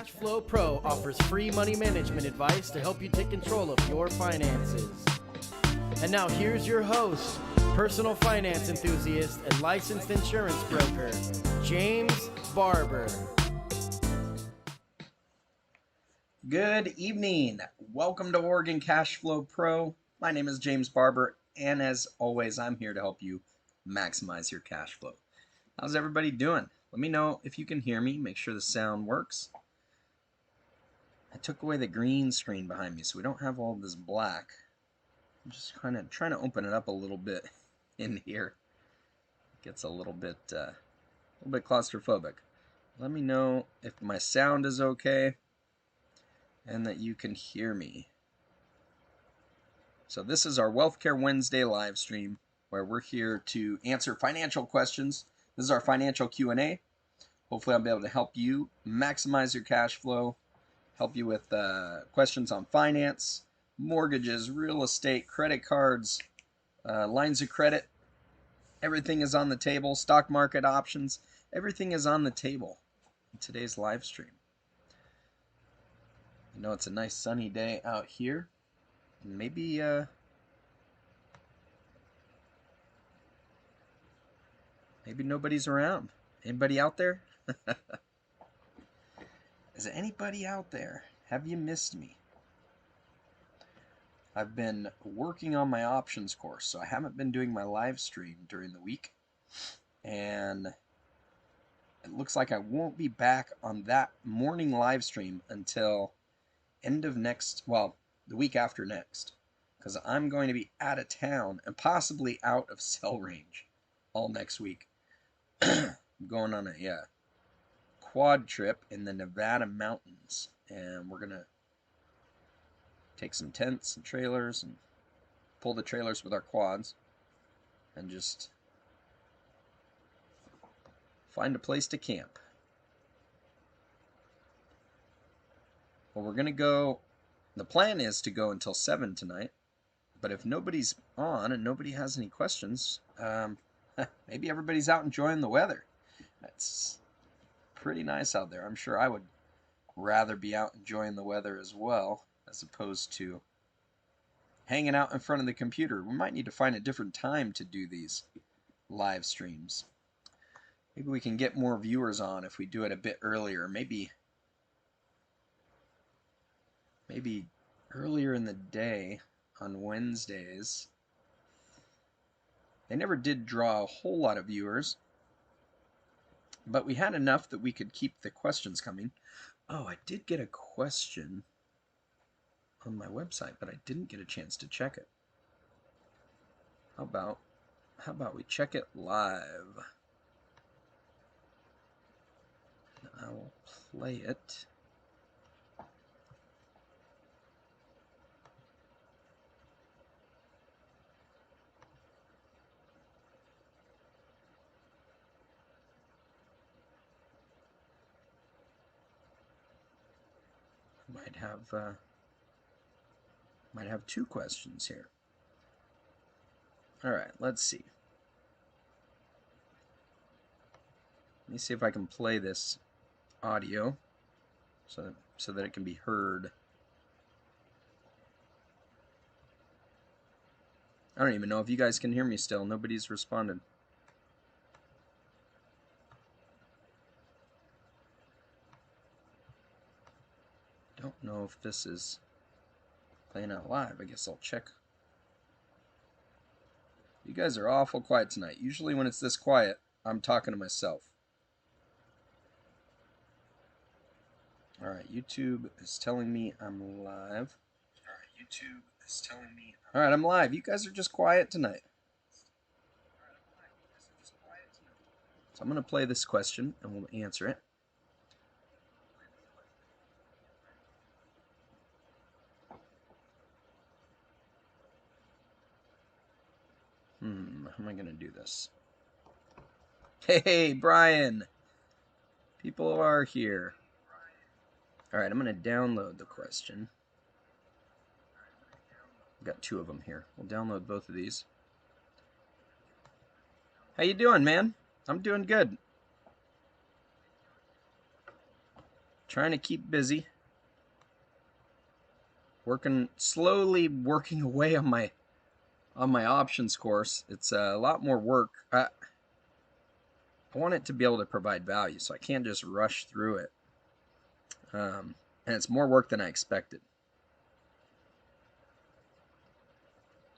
Cashflow Pro offers free money management advice to help you take control of your finances. And now here's your host, personal finance enthusiast and licensed insurance broker, James Barber. Good evening. Welcome to Oregon Cashflow Pro. My name is James Barber, and as always, I'm here to help you maximize your cash flow. How's everybody doing? Let me know if you can hear me. Make sure the sound works. I took away the green screen behind me, so we don't have all this black. I'm just kind of trying to open it up a little bit in here. It gets a little bit claustrophobic. Let me know if my sound is okay and that you can hear me. So this is our Wealthcare Wednesday live stream where we're here to answer financial questions. This is our financial Q&A. Hopefully I'll be able to help you maximize your cash flow, help you with questions on finance, mortgages, real estate, credit cards, lines of credit. Everything is on the table. Stock market options. Everything is on the table in today's live stream. I know it's a nice sunny day out here. Maybe nobody's around. Anybody out there? Is there anybody out there? Have you missed me? I've been working on my options course, so I haven't been doing my live stream during the week. And it looks like I won't be back on that morning live stream until end of the week after next. Because I'm going to be out of town and possibly out of cell range all next week. I'm going on a quad trip in the Nevada mountains, and we're gonna take some tents and trailers and pull the trailers with our quads and just find a place to camp. Well, we're gonna go, the plan is to go until 7 tonight, but if nobody's on and nobody has any questions, maybe everybody's out enjoying the weather. It's pretty nice out there. I'm sure I would rather be out enjoying the weather as well, as opposed to hanging out in front of the computer. We might need to find a different time to do these live streams. Maybe we can get more viewers on if we do it a bit earlier. Maybe earlier in the day on Wednesdays. They never did draw a whole lot of viewers, but we had enough that we could keep the questions coming. Oh, I did get a question on my website, but I didn't get a chance to check it. How about we check it live? I will play it. Might have two questions here. All right, let's see. Let me see if I can play this audio so that it can be heard. I don't even know if you guys can hear me still. Nobody's responded. Don't know if this is playing out live. I guess I'll check. You guys are awful quiet tonight. Usually when it's this quiet, I'm talking to myself. Alright, YouTube is telling me I'm live. Alright, I'm live. You guys are just quiet tonight. So I'm going to play this question and we'll answer it. How am I going to do this? Hey, Brian! People are here. Alright, I'm going to download the question. I've got two of them here. We'll download both of these. How you doing, man? I'm doing good. Trying to keep busy. Slowly working away on my options course. It's a lot more work. I want it to be able to provide value, so I can't just rush through it. And it's more work than I expected.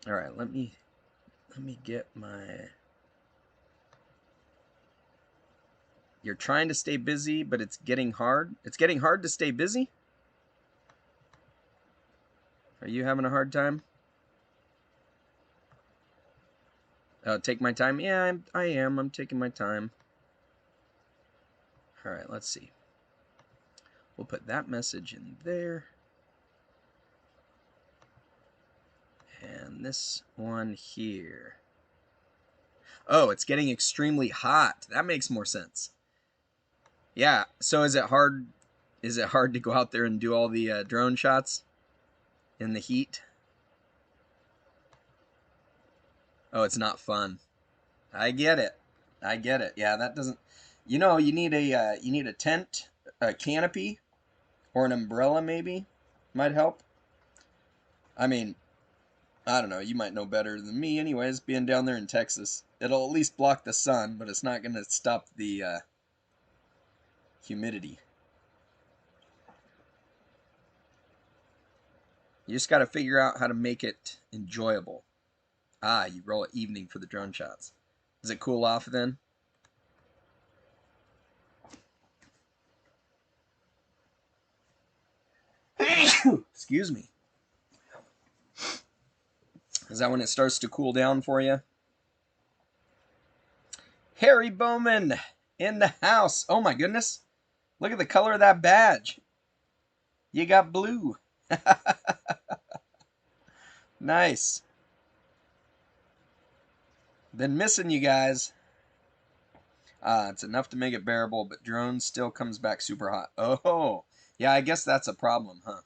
All right, let me get my... You're trying to stay busy, but it's getting hard. It's getting hard to stay busy? Are you having a hard time? Take my time? Yeah, I am. I'm taking my time. All right, let's see. We'll put that message in there. And this one here. Oh, it's getting extremely hot. That makes more sense. Yeah, so is it hard to go out there and do all the drone shots in the heat? Oh, it's not fun. I get it. I get it. Yeah, that doesn't... You know, you need a tent, a canopy, or an umbrella maybe. Might help. I mean, I don't know. You might know better than me anyways, being down there in Texas. It'll at least block the sun, but it's not going to stop the humidity. You just got to figure out how to make it enjoyable. Ah, you roll at evening for the drone shots. Does it cool off then? Excuse me. Is that when it starts to cool down for you? Harry Bowman in the house. Oh my goodness. Look at the color of that badge. You got blue. Nice. Been missing you guys. It's enough to make it bearable, but drone still comes back super hot. Oh, yeah, I guess that's a problem, huh?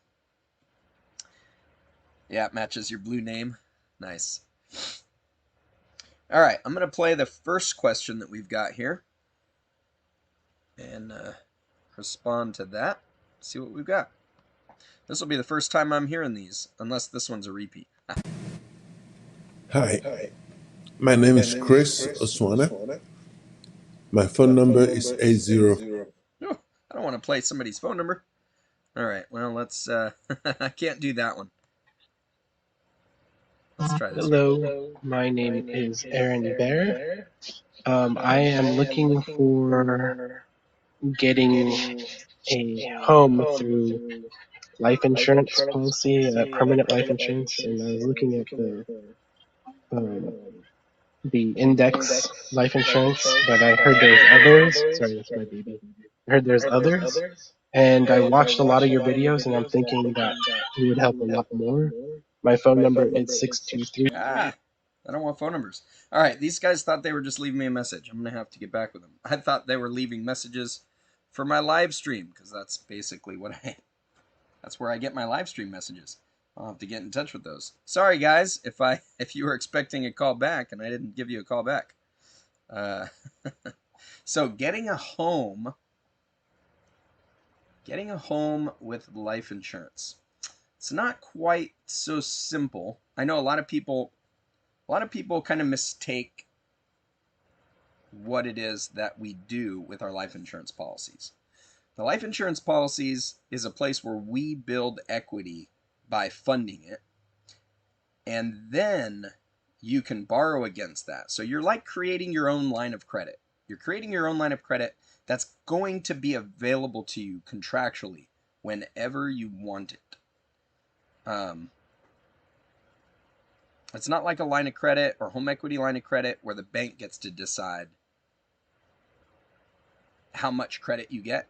Yeah, it matches your blue name. Nice. All right, I'm going to play the first question that we've got here and respond to that. See what we've got. This will be the first time I'm hearing these, unless this one's a repeat. Hi, my name is Chris Oswana. My phone number is 80. Oh, I don't want to play somebody's phone number. All right, well, let's... I can't do that one. Let's try this. Hello, my name is Aaron Bear. I am looking for getting a home through life insurance policy, permanent life insurance, and I was looking at um, the index life insurance, but I heard there's others. Sorry, that's my baby. I heard there's others, and I watched a lot of your videos, and I'm thinking that it would help a lot more. My phone number is 623. I don't want phone numbers. All right, these guys thought they were just leaving me a message. I'm going to have to get back with them. I thought they were leaving messages for my live stream, because that's basically what that's where I get my live stream messages. I'll have to get in touch with those. Sorry, guys, if you were expecting a call back and I didn't give you a call back. So getting a home with life insurance. It's not quite so simple. I know a lot of people kind of mistake what it is that we do with our life insurance policies. The life insurance policies is a place where we build equity by funding it, and then you can borrow against that. So you're like creating your own line of credit. You're creating your own line of credit that's going to be available to you contractually whenever you want it. It's not like a line of credit or home equity line of credit where the bank gets to decide how much credit you get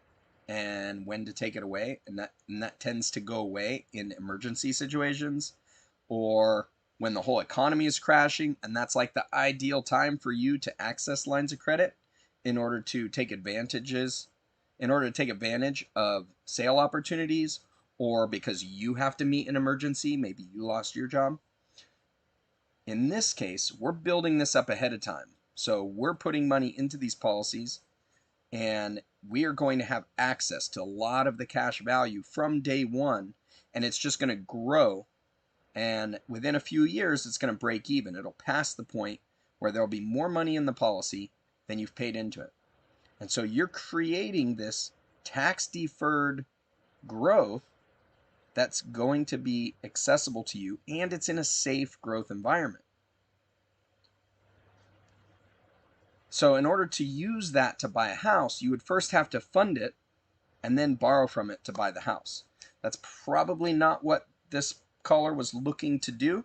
and when to take it away, and that tends to go away in emergency situations or when the whole economy is crashing, and that's like the ideal time for you to access lines of credit in order to take advantage of sale opportunities, or because you have to meet an emergency, maybe you lost your job. In this case, we're building this up ahead of time. So we're putting money into these policies, and we are going to have access to a lot of the cash value from day one, and it's just going to grow. And within a few years, it's going to break even. It'll pass the point where there'll be more money in the policy than you've paid into it. And so you're creating this tax-deferred growth that's going to be accessible to you, and it's in a safe growth environment. So in order to use that to buy a house, you would first have to fund it and then borrow from it to buy the house. That's probably not what this caller was looking to do.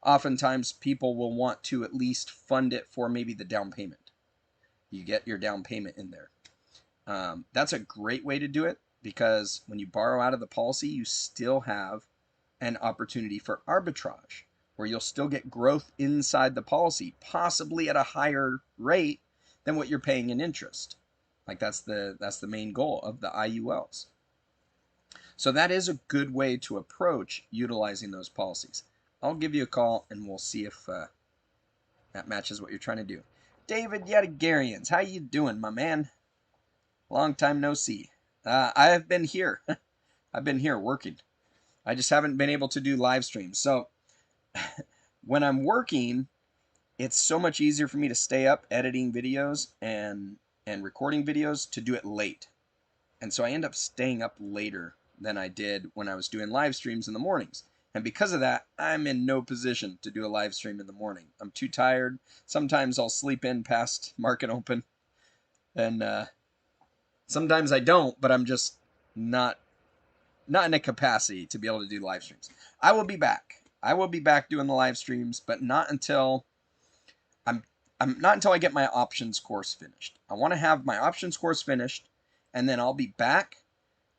Oftentimes people will want to at least fund it for maybe the down payment. You get your down payment in there. That's a great way to do it, because when you borrow out of the policy, you still have an opportunity for arbitrage, where you'll still get growth inside the policy, possibly at a higher rate than what you're paying in interest. Like that's the main goal of the IULs. So that is a good way to approach utilizing those policies. I'll give you a call and we'll see if that matches what you're trying to do. David Yetagarians, how you doing, my man? Long time no see. I have been here. I've been here working. I just haven't been able to do live streams. So when I'm working, it's so much easier for me to stay up editing videos and recording videos to do it late. And so I end up staying up later than I did when I was doing live streams in the mornings. And because of that, I'm in no position to do a live stream in the morning. I'm too tired. Sometimes I'll sleep in past market open. And sometimes I don't, but I'm just not in a capacity to be able to do live streams. I will be back. I will be back doing the live streams, but not until not until I get my options course finished. I want to have my options course finished, and then I'll be back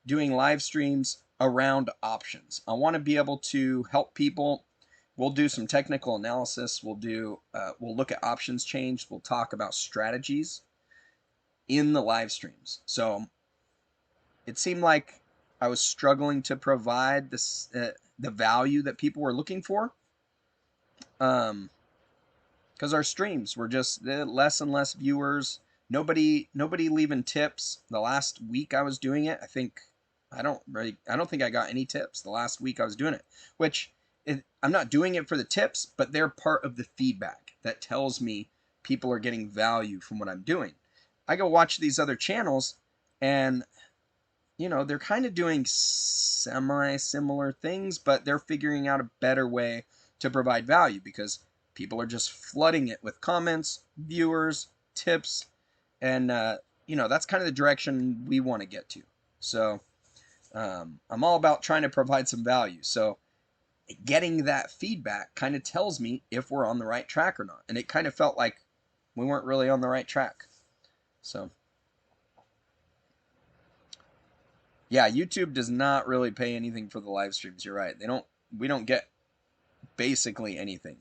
doing live streams around options. I want to be able to help people. We'll do some technical analysis. We'll look at options change. We'll talk about strategies in the live streams. So it seemed like I was struggling to provide this the value that people were looking for, because our streams were just less and less viewers. Nobody leaving tips. The last week I was doing it, I don't think I got any tips the last week I was doing it, which I'm not doing it for the tips, but they're part of the feedback that tells me people are getting value from what I'm doing. I go watch these other channels, and they're kind of doing semi-similar things, but they're figuring out a better way to provide value, because people are just flooding it with comments, viewers, tips, and that's kind of the direction we want to get to. So I'm all about trying to provide some value. So getting that feedback kind of tells me if we're on the right track or not. And it kind of felt like we weren't really on the right track. So yeah, YouTube does not really pay anything for the live streams. You're right. We don't get basically anything.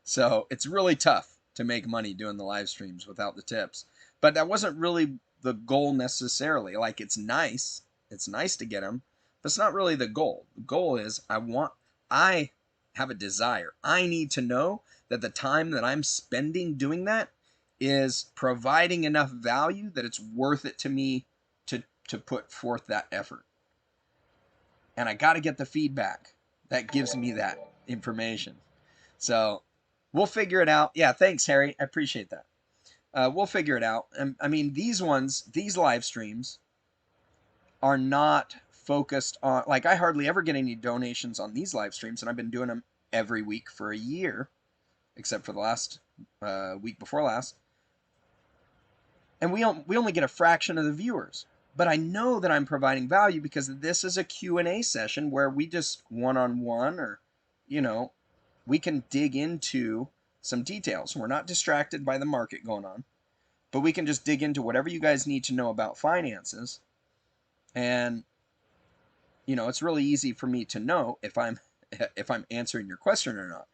So it's really tough to make money doing the live streams without the tips. But that wasn't really the goal necessarily. Like, it's nice to get them, but it's not really the goal. The goal is I have a desire. I need to know that the time that I'm spending doing that is providing enough value that it's worth it to me to put forth that effort. And I got to get the feedback that gives me that information. So we'll figure it out. Yeah, thanks, Harry. I appreciate that. We'll figure it out. I mean, these live streams are not focused on, like, I hardly ever get any donations on these live streams, and I've been doing them every week for a year, except for the last week before last. And we only get a fraction of the viewers. But I know that I'm providing value because this is a Q&A session where we just one-on-one, or, we can dig into some details. We're not distracted by the market going on, but we can just dig into whatever you guys need to know about finances. And, it's really easy for me to know if I'm answering your question or not.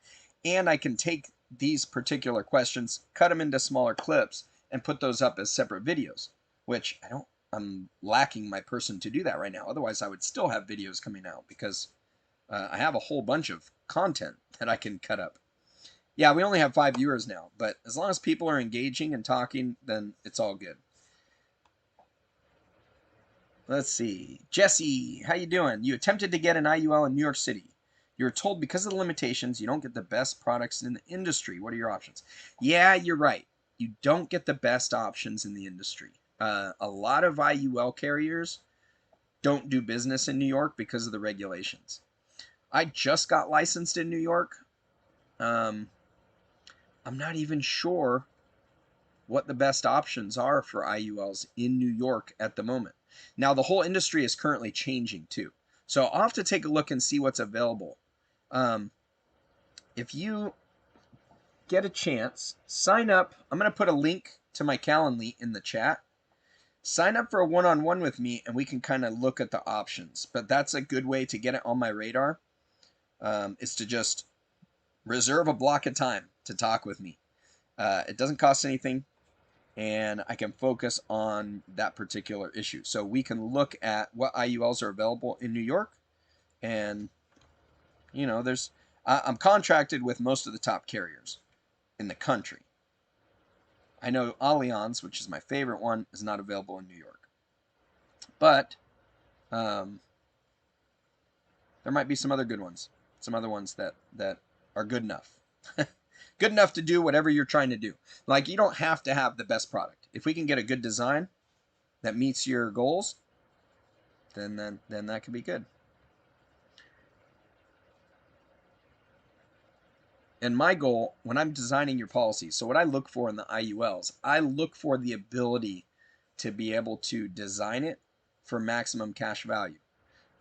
And I can take these particular questions, cut them into smaller clips, and put those up as separate videos, which I'm lacking my person to do that right now. Otherwise, I would still have videos coming out, because I have a whole bunch of content that I can cut up. Yeah, we only have 5 viewers now, but as long as people are engaging and talking, then it's all good. Let's see. Jesse, how you doing? You attempted to get an IUL in New York City. You were told because of the limitations, you don't get the best products in the industry. What are your options? Yeah, you're right. You don't get the best options in the industry. A lot of IUL carriers don't do business in New York because of the regulations. I just got licensed in New York. I'm not even sure what the best options are for IULs in New York at the moment. Now, the whole industry is currently changing too. So I'll have to take a look and see what's available. If you get a chance, sign up. I'm going to put a link to my Calendly in the chat. Sign up for a one-on-one with me and we can kind of look at the options. But that's a good way to get it on my radar, is to just reserve a block of time to talk with me. It doesn't cost anything, and I can focus on that particular issue. So we can look at what IULs are available in New York, and I'm contracted with most of the top carriers in the country. I know Allianz, which is my favorite one, is not available in New York, but there might be some other good ones, some other ones that are good enough. Good enough to do whatever you're trying to do. Like, you don't have to have the best product. If we can get a good design that meets your goals, then that could be good. And my goal when I'm designing your policies, so what I look for in the IULs, I look for the ability to be able to design it for maximum cash value.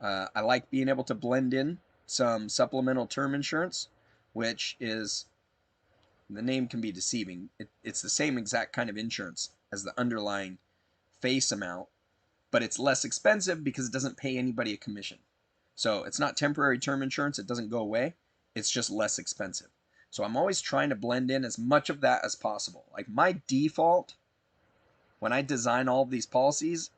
I like being able to blend in some supplemental term insurance, which is, the name can be deceiving. It's the same exact kind of insurance as the underlying face amount, but it's less expensive because it doesn't pay anybody a commission. So it's not temporary term insurance. It doesn't go away. It's just less expensive. So I'm always trying to blend in as much of that as possible. Like, my default when I design all of these policies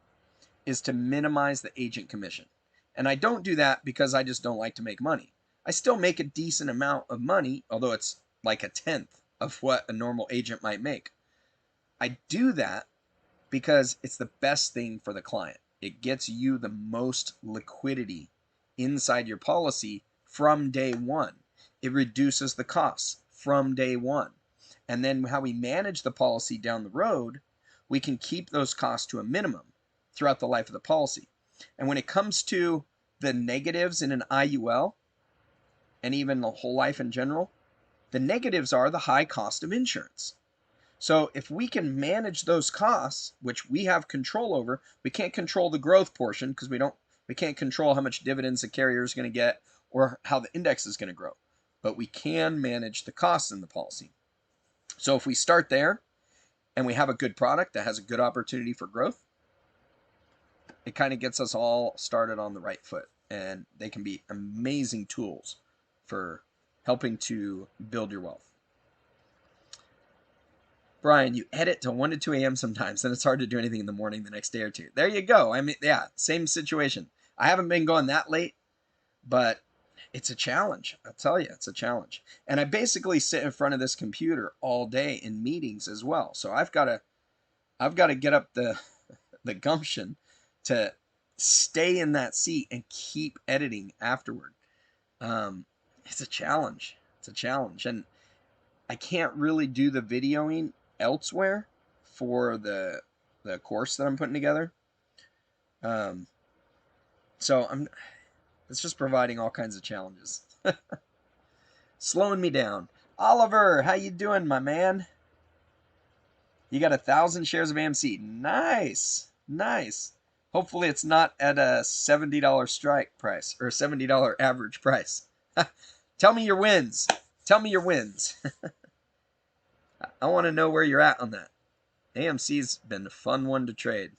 is to minimize the agent commission. And I don't do that because I just don't like to make money. I still make a decent amount of money, although it's like a tenth of what a normal agent might make. I do that because it's the best thing for the client. It gets you the most liquidity inside your policy from day one. It reduces the costs from day one. And then how we manage the policy down the road, we can keep those costs to a minimum throughout the life of the policy. And when it comes to the negatives in an IUL, and even the whole life in general, the negatives are the high cost of insurance. So if we can manage those costs, which we have control over, we can't control the growth portion because we can't control how much dividends the carrier is going to get or how the index is going to grow, but we can manage the costs in the policy. So if we start there and we have a good product that has a good opportunity for growth, it kind of gets us all started on the right foot, and they can be amazing tools for helping to build your wealth. Brian, you edit till 1 to 2 a.m. sometimes, and it's hard to do anything in the morning the next day or two. There you go. I mean, yeah, same situation. I haven't been going that late, but it's a challenge. I'll tell you, it's a challenge. And I basically sit in front of this computer all day in meetings as well. So I've got to get up the gumption to stay in that seat and keep editing afterward. It's a challenge. It's a challenge. And I can't really do the videoing elsewhere for the course that I'm putting together. So it's just providing all kinds of challenges. Slowing me down. Oliver, how you doing, my man? You got 1,000 shares of AMC. Nice. Nice. Hopefully it's not at a $70 strike price or $70 average price. Tell me your wins. Tell me your wins. I want to know where you're at on that. AMC's been a fun one to trade.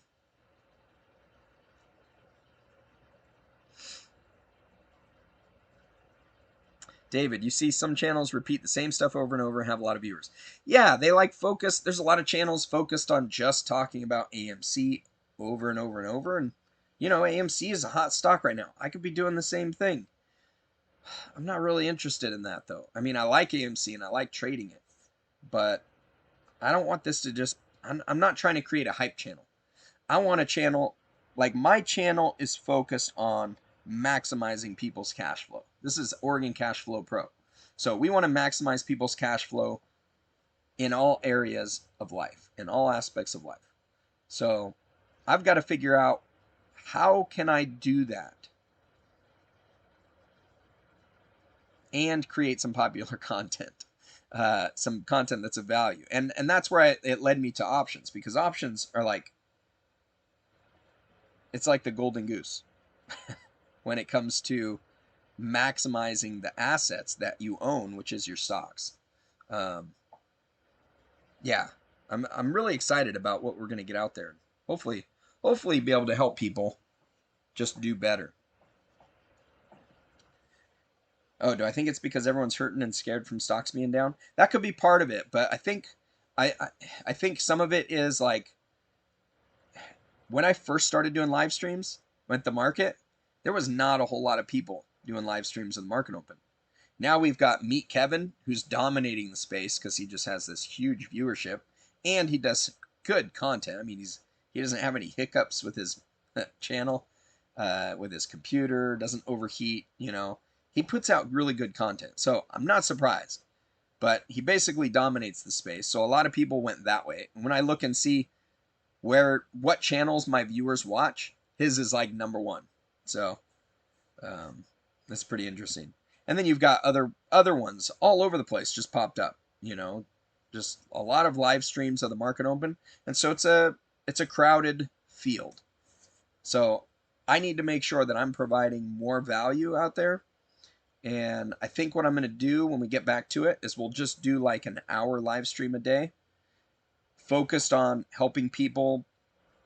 David, you see some channels repeat the same stuff over and over and have a lot of viewers. Yeah, they like focus. There's a lot of channels focused on just talking about AMC over and over and over. And, AMC is a hot stock right now. I could be doing the same thing. I'm not really interested in that, though. I mean, I like AMC and I like trading it. But I don't want this to just... I'm not trying to create a hype channel. I want a channel like my channel is focused on maximizing people's cash flow. This is Oregon Cash Flow Pro. So we want to maximize people's cash flow in all areas of life, in all aspects of life. So I've got to figure out, how can I do that and create some popular content, some content that's of value. And that's where it led me to options, because options are like, it's like the golden goose when it comes to maximizing the assets that you own, which is your stocks. Yeah, I'm really excited about what we're going to get out there. Hopefully be able to help people just do better. Oh, do I think it's because everyone's hurting and scared from stocks being down? That could be part of it, but I think some of it is like, when I first started doing live streams with the market, there was not a whole lot of people doing live streams with the market open. Now we've got Meet Kevin, who's dominating the space because he just has this huge viewership, and he does good content. I mean, he doesn't have any hiccups with his channel, with his computer, doesn't overheat, you know. He puts out really good content, so I'm not surprised. But he basically dominates the space, so a lot of people went that way. And when I look and see what channels my viewers watch, his is like #1. So that's pretty interesting. And then you've got other ones all over the place just popped up, you know, just a lot of live streams of the market open. And so it's a crowded field. So I need to make sure that I'm providing more value out there. And I think what I'm going to do when we get back to it is we'll just do like an hour live stream a day, focused on helping people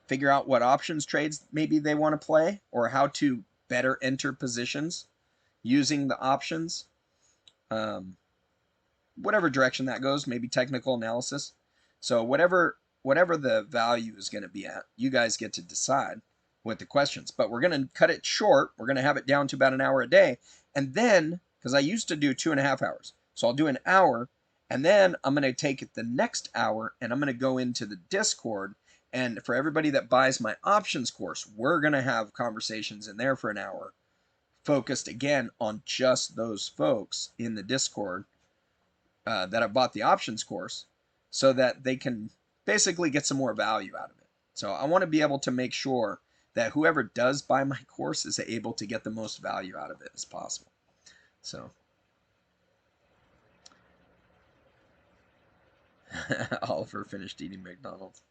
figure out what options trades maybe they want to play, or how to better enter positions using the options. Whatever direction that goes, maybe technical analysis. So whatever the value is going to be at, you guys get to decide with the questions. But we're going to cut it short. We're going to have it down to about an hour a day. And then, because I used to do 2.5 hours, so I'll do an hour, and then I'm going to take the next hour and I'm going to go into the Discord. And for everybody that buys my options course, we're going to have conversations in there for an hour, focused again on just those folks in the Discord that have bought the options course, so that they can basically get some more value out of it. So I want to be able to make sure that whoever does buy my course is able to get the most value out of it as possible. So Oliver finished eating McDonald's.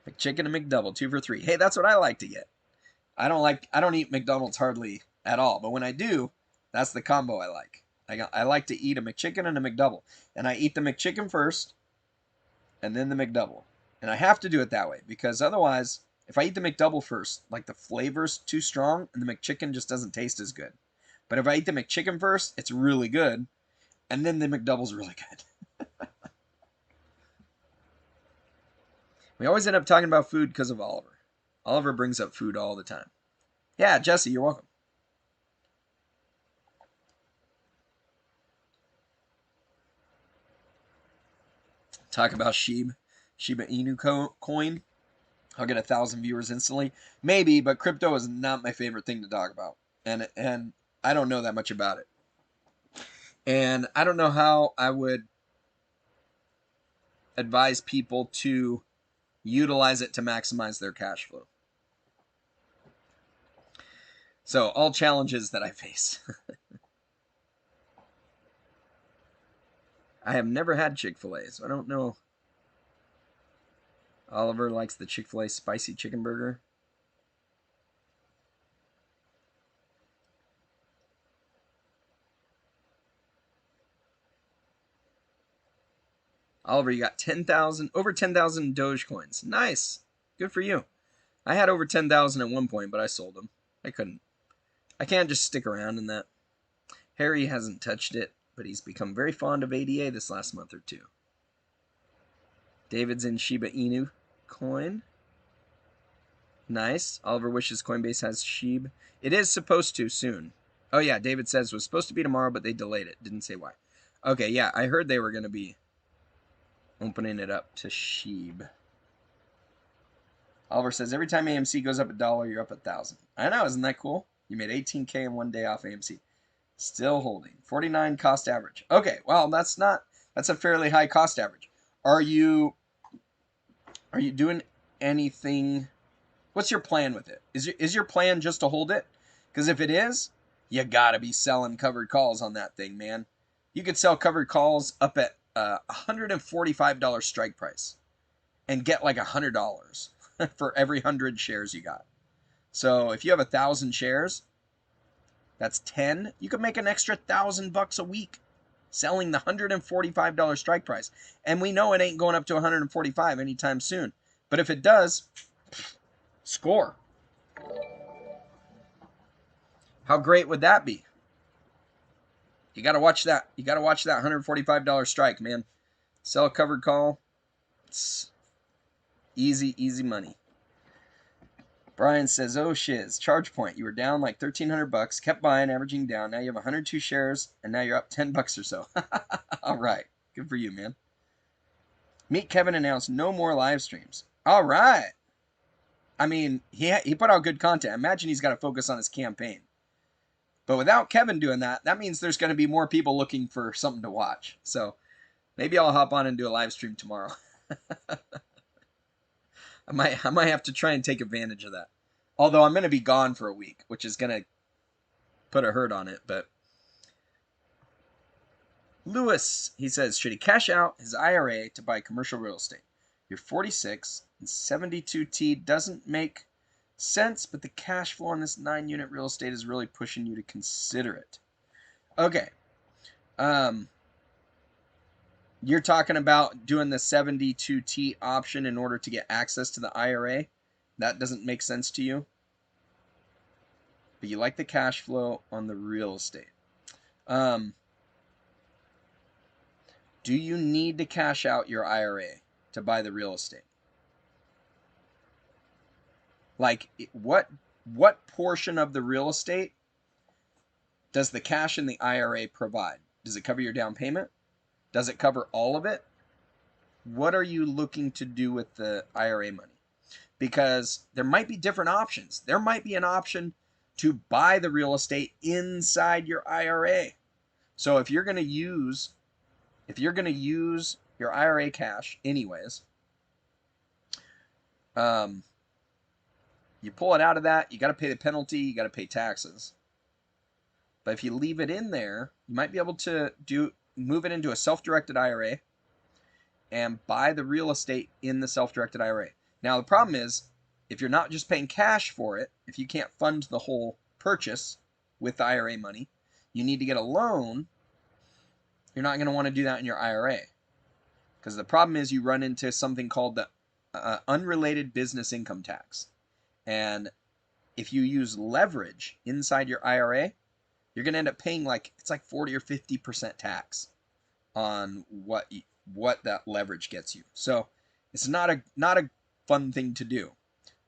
McChicken and McDouble, 2 for $3. Hey, that's what I like to get. I don't eat McDonald's hardly at all, but when I do, that's the combo I like. I like to eat a McChicken and a McDouble, and I eat the McChicken first, and then the McDouble. And I have to do it that way, because otherwise, if I eat the McDouble first, like, the flavor's too strong and the McChicken just doesn't taste as good. But if I eat the McChicken first, it's really good, and then the McDouble's really good. We always end up talking about food because of Oliver. Oliver brings up food all the time. Yeah, Jesse, you're welcome. Talk about Shiba Inu coin. I'll get 1,000 viewers instantly. Maybe, but crypto is not my favorite thing to talk about. And I don't know that much about it. And I don't know how I would advise people to utilize it to maximize their cash flow. So, all challenges that I face. I have never had Chick-fil-A, so I don't know. Oliver likes the Chick-fil-A spicy chicken burger. Oliver, you got over 10,000 Dogecoins. Nice. Good for you. I had over 10,000 at one point, but I sold them. I couldn't. I can't just stick around in that. Harry hasn't touched it, but he's become very fond of ADA this last month or two. David's in Shiba Inu coin. Nice. Oliver wishes Coinbase has SHIB. It is supposed to soon. Oh, yeah, David says it was supposed to be tomorrow, but they delayed it. Didn't say why. Okay, yeah, I heard they were going to be Opening it up to Sheeb. Oliver says, every time AMC goes up $1, you're up 1,000. I know, isn't that cool? You made $18K in one day off AMC. Still holding. 49 cost average. Okay, well, that's a fairly high cost average. Are you doing anything? What's your plan with it? Is your plan just to hold it? Because if it is, you gotta be selling covered calls on that thing, man. You could sell covered calls up at $145 strike price and get like $100 for every 100 shares you got. So if you have 1,000 shares, that's 10. You could make an extra $1,000 a week selling the $145 strike price. And we know it ain't going up to $145 anytime soon. But if it does, score. How great would that be? You got to watch that. You got to watch that $145 strike, man. Sell a covered call. It's easy, easy money. Brian says, oh shiz, charge point. You were down like $1,300, kept buying, averaging down. Now you have 102 shares, and now you're up $10 or so. All right. Good for you, man. Meet Kevin announced no more live streams. All right. I mean, he put out good content. I imagine he's got to focus on his campaign. But without Kevin doing that, that means there's going to be more people looking for something to watch. So maybe I'll hop on and do a live stream tomorrow. I might have to try and take advantage of that. Although I'm going to be gone for a week, which is going to put a hurt on it. But Lewis, he says, should he cash out his IRA to buy commercial real estate? You're 46 and 72T doesn't make sense, but the cash flow on this 9-unit real estate is really pushing you to consider it. Okay. You're talking about doing the 72T option in order to get access to the IRA. That doesn't make sense to you. But you like the cash flow on the real estate. Do you need to cash out your IRA to buy the real estate? Like, what portion of the real estate does the cash in the IRA provide? Does it cover your down payment? Does it cover all of it? What are you looking to do with the IRA money? Because there might be different options. There might be an option to buy the real estate inside your IRA. So if you're going to use your IRA cash anyways, you pull it out of that, you got to pay the penalty, you got to pay taxes. But if you leave it in there, you might be able to move it into a self-directed IRA and buy the real estate in the self-directed IRA. Now, the problem is, if you're not just paying cash for it, if you can't fund the whole purchase with the IRA money, you need to get a loan. You're not going to want to do that in your IRA. Because the problem is you run into something called the unrelated business income tax. And if you use leverage inside your IRA, you're going to end up paying it's like 40 or 50% tax on what that leverage gets you. So it's not a fun thing to do.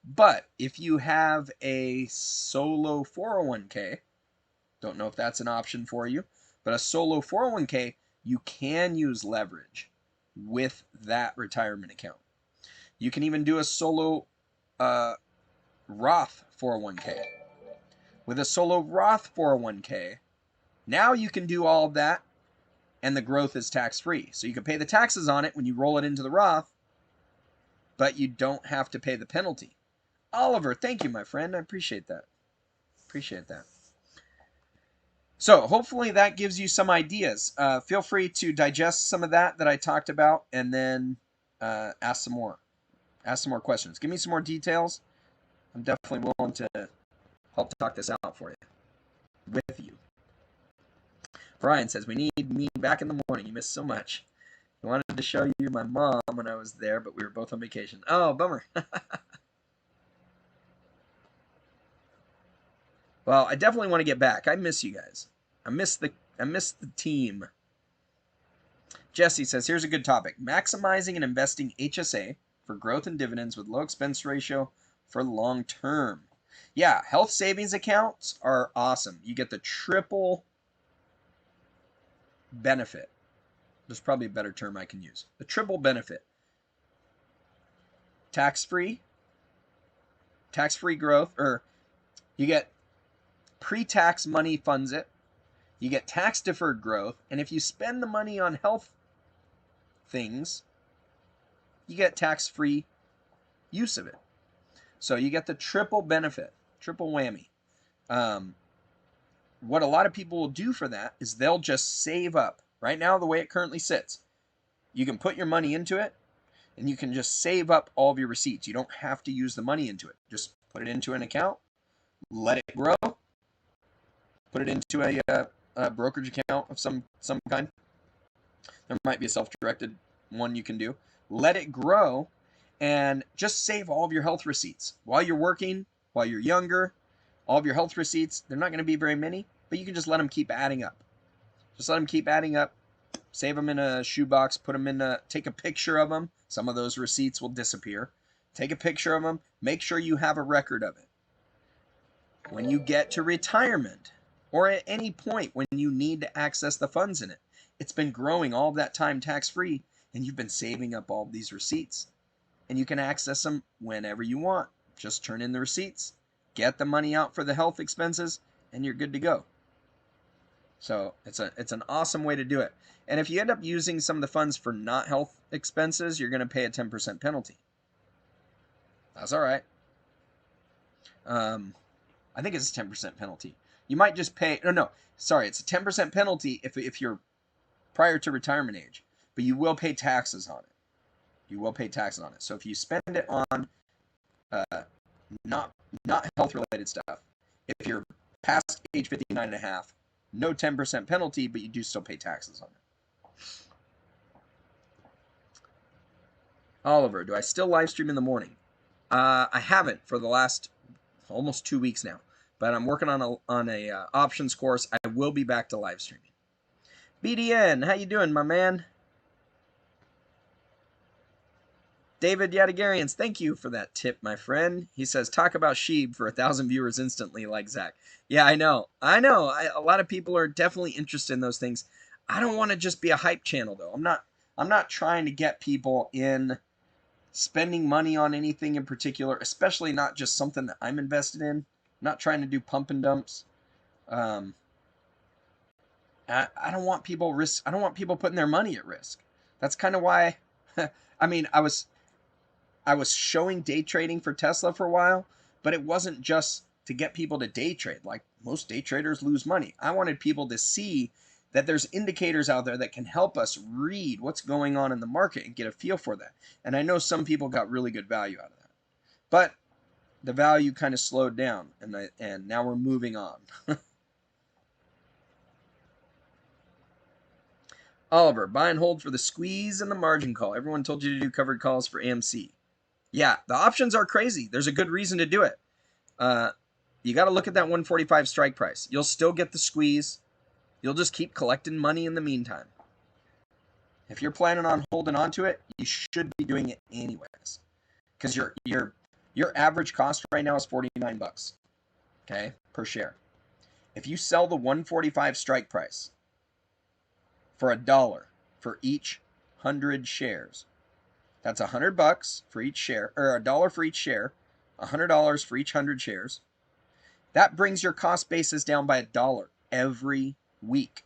But if you have a solo 401k, don't know if that's an option for you, but a solo 401k, you can use leverage with that retirement account. You can even do a solo Roth 401k. With a solo Roth 401k, now you can do all of that and the growth is tax-free. So you can pay the taxes on it when you roll it into the Roth, but you don't have to pay the penalty. Oliver, thank you, my friend. I appreciate that. Appreciate that. So hopefully that gives you some ideas. Feel free to digest some of that I talked about and then ask some more. Ask some more questions. Give me some more details. I'm definitely willing to help talk this out for you, with you. Brian says, we need me back in the morning. You missed so much. I wanted to show you my mom when I was there, but we were both on vacation. Oh, bummer. Well, I definitely want to get back. I miss you guys. I miss the team. Jesse says, here's a good topic. Maximizing and investing HSA for growth and dividends with low expense ratio for long term. Yeah, health savings accounts are awesome. You get the triple benefit There's probably a better term I can use. The triple benefit. Tax-free growth, or you get pre-tax money funds it. You get tax-deferred growth, and if you spend the money on health things, you get tax-free use of it. So you get the triple benefit, triple whammy. What a lot of people will do for that is they'll just save up. Right now, the way it currently sits, you can put your money into it, and you can just save up all of your receipts. You don't have to use the money into it. Just put it into an account, let it grow, put it into a brokerage account of some kind. There might be a self-directed one you can do. Let it grow, and just save all of your health receipts. While you're working, while you're younger, all of your health receipts, they're not going to be very many, but you can just let them keep adding up. Just let them keep adding up. Save them in a shoebox, put them in take a picture of them. Some of those receipts will disappear. Take a picture of them. Make sure you have a record of it. When you get to retirement, or at any point when you need to access the funds in it, it's been growing all that time tax-free, and you've been saving up all these receipts. And you can access them whenever you want. Just turn in the receipts, get the money out for the health expenses, and you're good to go. So it's an awesome way to do it. And if you end up using some of the funds for not health expenses, you're going to pay a 10% penalty. That's all right. I think it's a 10% penalty. You might just pay, sorry, it's a 10% penalty if you're prior to retirement age, but you will pay taxes on it. You will pay taxes on it. So if you spend it on not health related stuff, if you're past age 59 and a half, no 10% penalty, but you do still pay taxes on it. Oliver, do I still live stream in the morning? I haven't for the last almost 2 weeks now, but I'm working on a options course. I will be back to live streaming. BDN, how you doing, my man? David Yadagarians, thank you for that tip, my friend. He says, talk about Sheeb for 1,000 viewers instantly, like Zach. Yeah, I know. A lot of people are definitely interested in those things. I don't want to just be a hype channel, though. I'm not trying to get people in spending money on anything in particular, especially not just something that I'm invested in. I'm not trying to do pump and dumps. I don't want people I don't want people putting their money at risk. That's kind of why. I mean, I was showing day trading for Tesla for a while, but it wasn't just to get people to day trade. Like most day traders lose money. I wanted people to see that there's indicators out there that can help us read what's going on in the market and get a feel for that. And I know some people got really good value out of that, but the value kind of slowed down, and now we're moving on. Oliver, buy and hold for the squeeze and the margin call. Everyone told you to do covered calls for AMC. Yeah, the options are crazy. There's a good reason to do it. You got to look at that 145 strike price. You'll still get the squeeze. You'll just keep collecting money in the meantime. If you're planning on holding on to it, you should be doing it anyways. Because your average cost right now is $49, okay, per share. If you sell the 145 strike price for $1 for each 100 shares, that's $100 for each share, or $1 for each share, $100 for each 100 shares. That brings your cost basis down by $1 every week.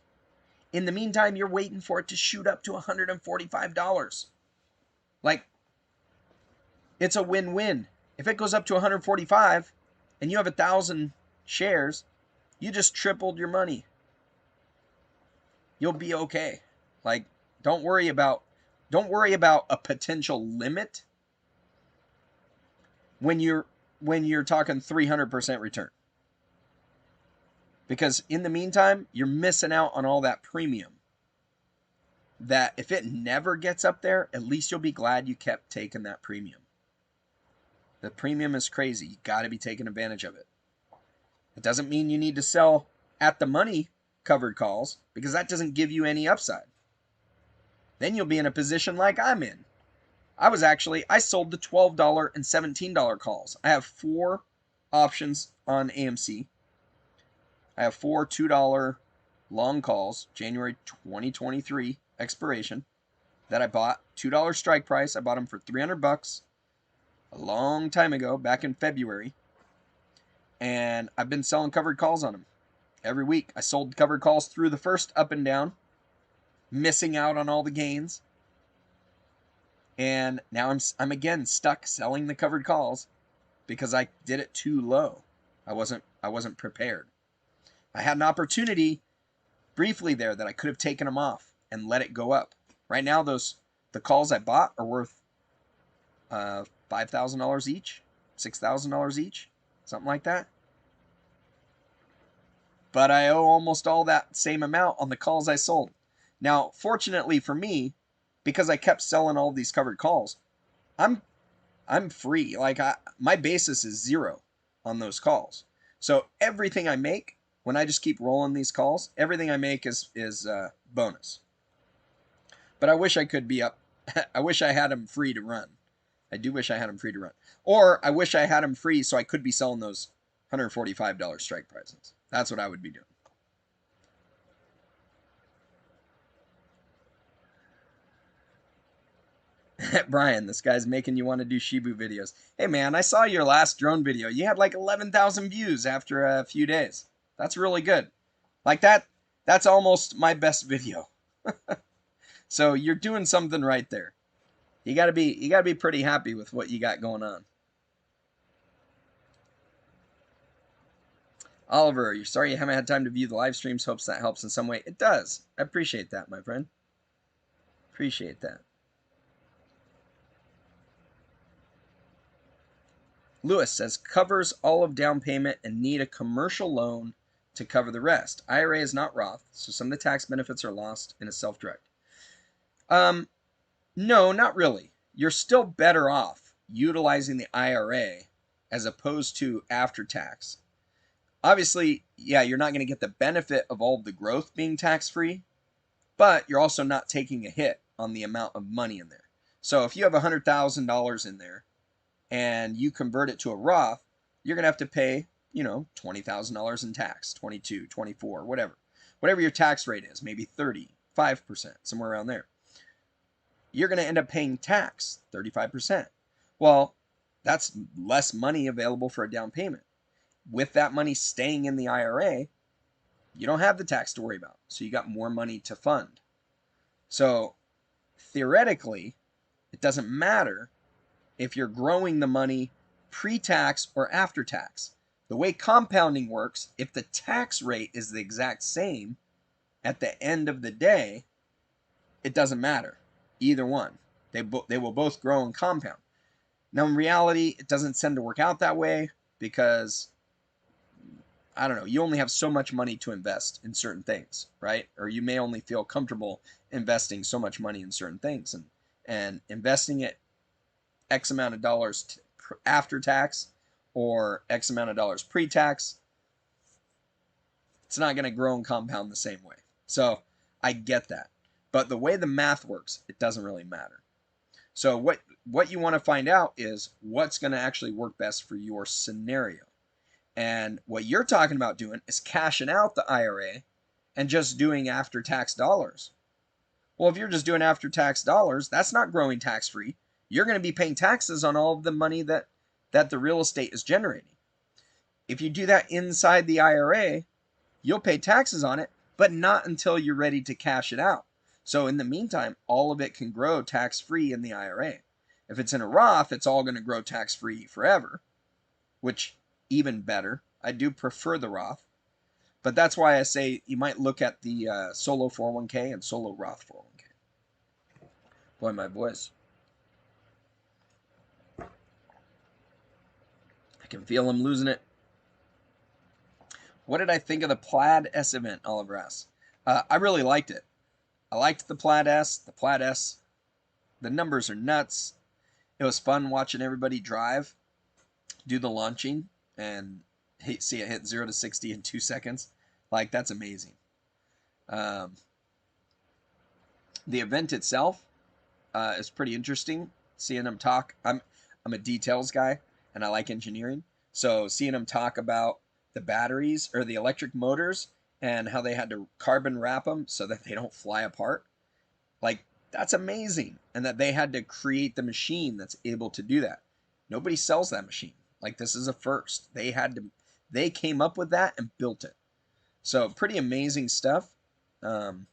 In the meantime, you're waiting for it to shoot up to $145. Like, it's a win-win. If it goes up to 145 and you have 1,000 shares, you just tripled your money. You'll be okay. Like, don't worry about a potential limit when you're talking 300% return. Because in the meantime, you're missing out on all that premium. That if it never gets up there, at least you'll be glad you kept taking that premium. The premium is crazy. You got to be taking advantage of it. It doesn't mean you need to sell at the money covered calls, because that doesn't give you any upside. Then you'll be in a position like I'm in. I sold the $12 and $17 calls. I have 4 options on AMC. I have 4 $2 long calls, January 2023 expiration that I bought, $2 strike price. I bought them for $300 a long time ago, back in February. And I've been selling covered calls on them every week. I sold covered calls through the first up and down, missing out on all the gains. And now I'm again stuck selling the covered calls because I did it too low. I wasn't prepared. I had an opportunity briefly there that I could have taken them off and let it go up. Right now, the calls I bought are worth $5,000 each, $6,000 each, something like that. But I owe almost all that same amount on the calls I sold. Now, fortunately for me, because I kept selling all these covered calls, I'm free. Like my basis is zero on those calls. So everything I make, when I just keep rolling these calls, everything I make is bonus. But I wish I could be up. I wish I had them free to run. I do wish I had them free to run. Or I wish I had them free so I could be selling those $145 strike prices. That's what I would be doing. Brian, this guy's making you want to do Shibu videos. Hey man, I saw your last drone video. You had like 11,000 views after a few days. That's really good. Like that's almost my best video. So you're doing something right there. You gotta be pretty happy with what you got going on. Oliver, you're sorry you haven't had time to view the live streams. Hopes that helps in some way. It does. I appreciate that, my friend. Appreciate that. Lewis says, covers all of down payment and need a commercial loan to cover the rest. IRA is not Roth, so some of the tax benefits are lost in a self-direct. No, not really. You're still better off utilizing the IRA as opposed to after tax. Obviously, yeah, you're not going to get the benefit of all of the growth being tax-free, but you're also not taking a hit on the amount of money in there. So if you have $100,000 in there and you convert it to a Roth, you're going to have to pay, $20,000 in tax, 22, 24, whatever your tax rate is, maybe 35%, somewhere around there. You're going to end up paying tax, 35%. Well, that's less money available for a down payment. With that money staying in the IRA, you don't have the tax to worry about. So you got more money to fund. So theoretically, it doesn't matter if you're growing the money pre-tax or after tax. The way compounding works, if the tax rate is the exact same at the end of the day, it doesn't matter. Either one. They will both grow and compound. Now, in reality, it doesn't tend to work out that way because, I don't know, you only have so much money to invest in certain things, right? Or you may only feel comfortable investing so much money in certain things. And investing it X amount of dollars after tax or X amount of dollars pre-tax, it's not going to grow and compound the same way. So I get that. But the way the math works, it doesn't really matter. So what you want to find out is what's going to actually work best for your scenario. And what you're talking about doing is cashing out the IRA and just doing after-tax dollars. Well, if you're just doing after-tax dollars, that's not growing tax-free. You're going to be paying taxes on all of the money that the real estate is generating. If you do that inside the IRA, you'll pay taxes on it, but not until you're ready to cash it out. So in the meantime, all of it can grow tax-free in the IRA. If it's in a Roth, it's all going to grow tax-free forever, which even better. I do prefer the Roth, but that's why I say you might look at the solo 401k and solo Roth 401k. Boy, my voice. I can feel I'm losing it. What did I think of the Plaid S event, Oliver asks? I really liked it. I liked the Plaid S. The Plaid S, the numbers are nuts. It was fun watching everybody drive, do the launching, and see it hit 0 to 60 in 2 seconds. Like, that's amazing. The event itself is pretty interesting. Seeing them talk. I'm a details guy, and I like engineering. So seeing them talk about the batteries or the electric motors and how they had to carbon wrap them so that they don't fly apart. Like, that's amazing. And that they had to create the machine that's able to do that. Nobody sells that machine. Like, this is a first. They came up with that and built it. So pretty amazing stuff. Having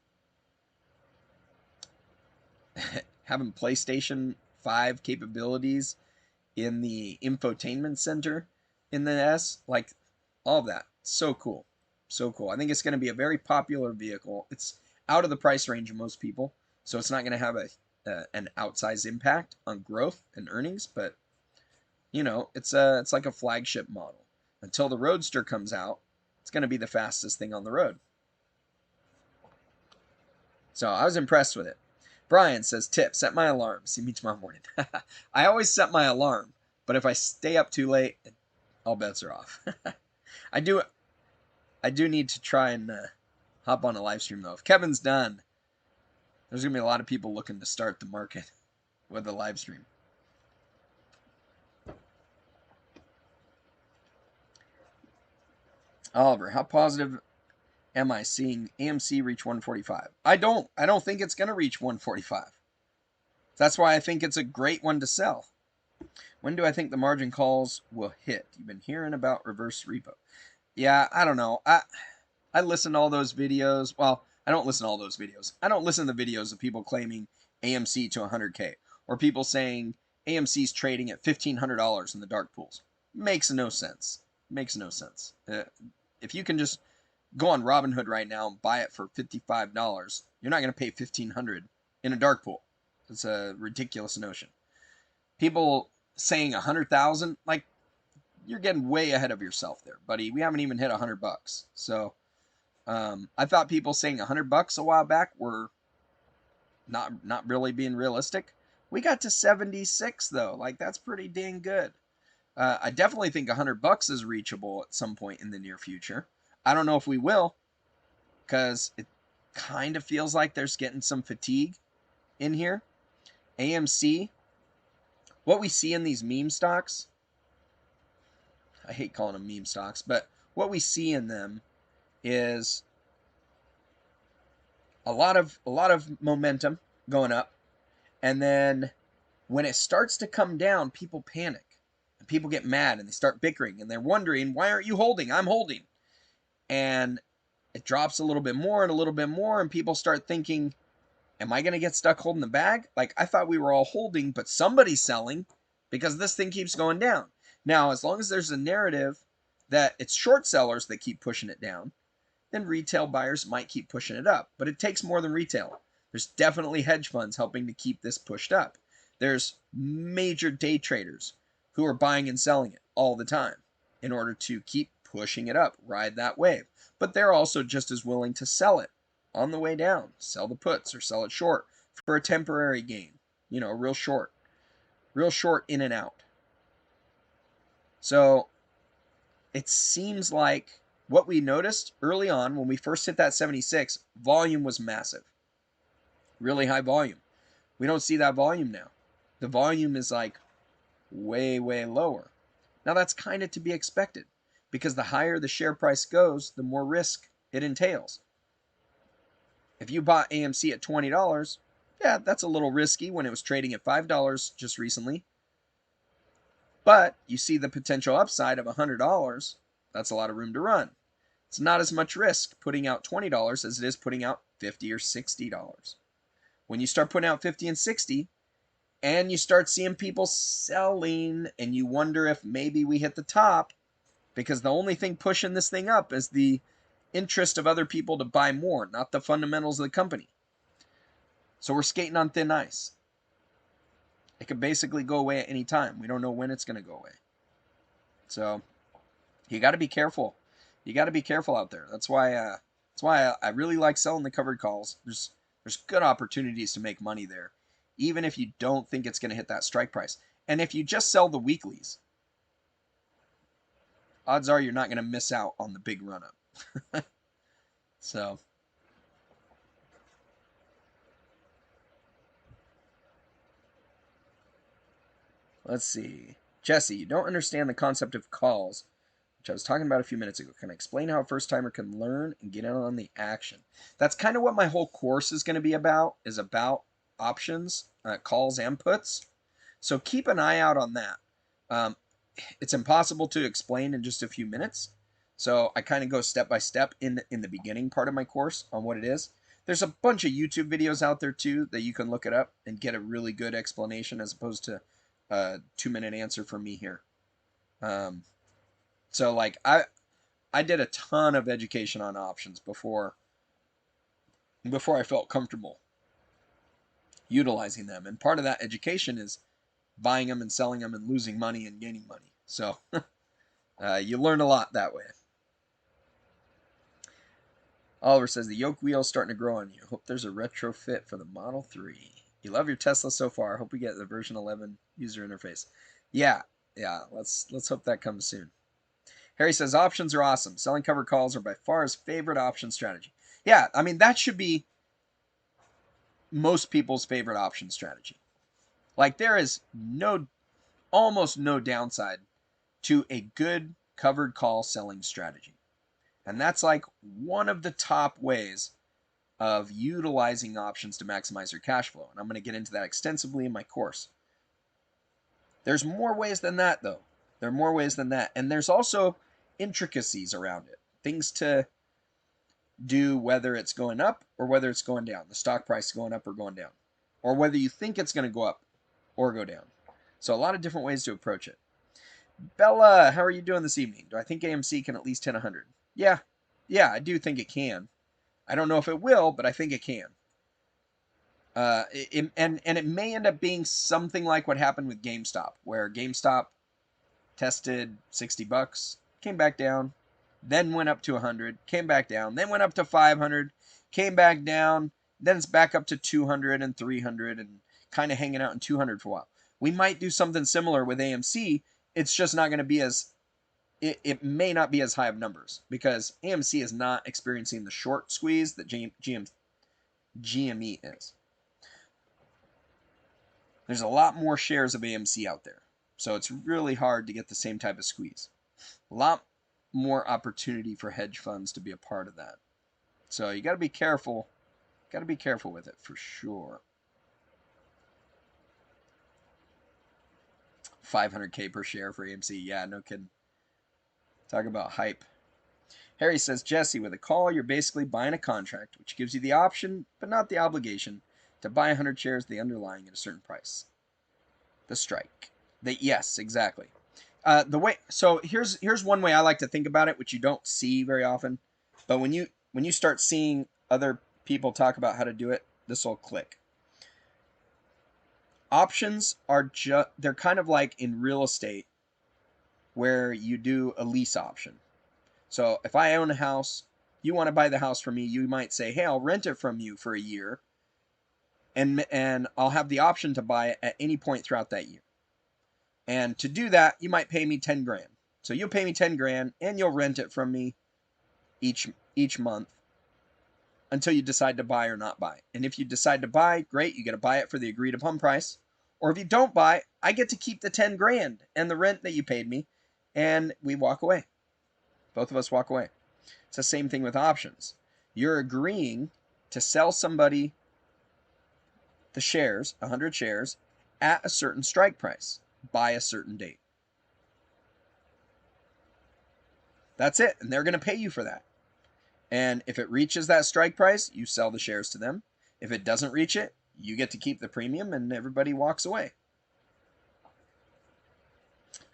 PlayStation 5 capabilities in the infotainment center in the S, like all of that. So cool. So cool. I think it's going to be a very popular vehicle. It's out of the price range of most people, so it's not going to have an outsized impact on growth and earnings, but you know, it's like a flagship model. Until the Roadster comes out, it's going to be the fastest thing on the road. So I was impressed with it. Brian says, tip, set my alarm. See me tomorrow morning. I always set my alarm, but if I stay up too late, all bets are off. I do need to try and hop on a live stream, though. If Kevin's done, there's going to be a lot of people looking to start the market with a live stream. Oliver, how positive am I seeing AMC reach 145? I don't think it's going to reach 145. That's why I think it's a great one to sell. When do I think the margin calls will hit? You've been hearing about reverse repo. Yeah, I don't know. I listen to all those videos. Well, I don't listen to all those videos. I don't listen to the videos of people claiming AMC to 100K or people saying AMC's trading at $1,500 in the dark pools. Makes no sense. Makes no sense. If you can just go on Robinhood right now and buy it for $55, you're not going to pay $1,500 in a dark pool. It's a ridiculous notion. People saying 100,000, like, you're getting way ahead of yourself there, buddy. We haven't even hit $100. So I thought people saying $100 a while back were not really being realistic. We got to 76 though. Like, that's pretty dang good. I definitely think $100 is reachable at some point in the near future. I don't know if we will, because it kind of feels like there's getting some fatigue in here. AMC, what we see in these meme stocks, I hate calling them meme stocks, but what we see in them is a lot of momentum going up, and then when it starts to come down, people panic and people get mad and they start bickering and they're wondering, why aren't you holding? I'm holding. And it drops a little bit more and a little bit more, and people start thinking, am I going to get stuck holding the bag? Like, I thought we were all holding, but somebody's selling because this thing keeps going down. Now, as long as there's a narrative that it's short sellers that keep pushing it down, then retail buyers might keep pushing it up. But it takes more than retail. There's definitely hedge funds helping to keep this pushed up. There's major day traders who are buying and selling it all the time in order to keep pushing it up, ride that wave. But they're also just as willing to sell it on the way down, sell the puts or sell it short for a temporary gain, you know, real short in and out. So it seems like what we noticed early on when we first hit that 76, volume was massive, really high volume. We don't see that volume now. The volume is like way, way lower. Now that's kind of to be expected, because the higher the share price goes, the more risk it entails. If you bought AMC at $20, yeah, that's a little risky when it was trading at $5 just recently. But you see the potential upside of $100, that's a lot of room to run. It's not as much risk putting out $20 as it is putting out $50 or $60. When you start putting out $50 and $60, and you start seeing people selling, and you wonder if maybe we hit the top, because the only thing pushing this thing up is the interest of other people to buy more, not the fundamentals of the company. So we're skating on thin ice. It could basically go away at any time. We don't know when it's going to go away. So you got to be careful. You got to be careful out there. That's why I really like selling the covered calls. There's good opportunities to make money there, even if you don't think it's going to hit that strike price. And if you just sell the weeklies, odds are you're not going to miss out on the big run up. So let's see. Jesse, you don't understand the concept of calls. which I was talking about a few minutes ago. Can I explain how a first timer can learn and get in on the action? That's kind of what my whole course is going to be about, is about options, calls, and puts. So keep an eye out on that. It's impossible to explain in just a few minutes. So I kind of go step by step in the beginning part of my course on what it is. There's a bunch of YouTube videos out there too that you can look it up and get a really good explanation as opposed to a 2-minute answer from me here. So like I did a ton of education on options before I felt comfortable utilizing them. And part of that education is buying them and selling them and losing money and gaining money. So you learn a lot that way. Oliver says, the yoke wheel's starting to grow on you. Hope there's a retrofit for the Model 3. You love your Tesla so far. Hope we get the version 11 user interface. Yeah, let's hope that comes soon. Harry says, options are awesome. Selling covered calls are by far his favorite option strategy. Yeah, I mean, that should be most people's favorite option strategy. Like, there is almost no downside to a good covered call selling strategy. And that's like one of the top ways of utilizing options to maximize your cash flow. And I'm going to get into that extensively in my course. There's more ways than that, though. There are more ways than that. And there's also intricacies around it. Things to do, whether it's going up or whether it's going down. The stock price is going up or going down. Or whether you think it's going to go up or go down. So a lot of different ways to approach it. Bella, how are you doing this evening? Do I think AMC can at least hit 100? Yeah, I do think it can. I don't know if it will, but I think it can. And it may end up being something like what happened with GameStop, where GameStop tested $60, came back down, then went up to 100, came back down, then went up to 500, came back down, then it's back up to 200 and 300 and kind of hanging out in 200 for a while. We might do something similar with AMC. It's just not going to be as... It may not be as high of numbers because AMC is not experiencing the short squeeze that GME is. There's a lot more shares of AMC out there, so it's really hard to get the same type of squeeze. A lot more opportunity for hedge funds to be a part of that. So you got to be careful. Got to be careful with it for sure. 500K per share for AMC. Yeah, no kidding. Talk about hype. Harry says, Jesse, with a call, you're basically buying a contract, which gives you the option, but not the obligation, to buy 100 shares of the underlying at a certain price. The strike. Yes, exactly. So here's one way I like to think about it, which you don't see very often. But when you start seeing other people talk about how to do it, this will click. Options are they're kind of like in real estate, where you do a lease option. So if I own a house, you want to buy the house from me, you might say, hey, I'll rent it from you for a year, and I'll have the option to buy it at any point throughout that year. And to do that, you might pay me 10 grand. So you'll pay me 10 grand and you'll rent it from me each month until you decide to buy or not buy. And if you decide to buy, great, you get to buy it for the agreed upon price. Or if you don't buy, I get to keep the 10 grand and the rent that you paid me, and we walk away. Both of us walk away. It's the same thing with options. You're agreeing to sell somebody the shares, 100 shares, at a certain strike price by a certain date. That's it, and they're going to pay you for that. And if it reaches that strike price, you sell the shares to them. If it doesn't reach it, you get to keep the premium and everybody walks away.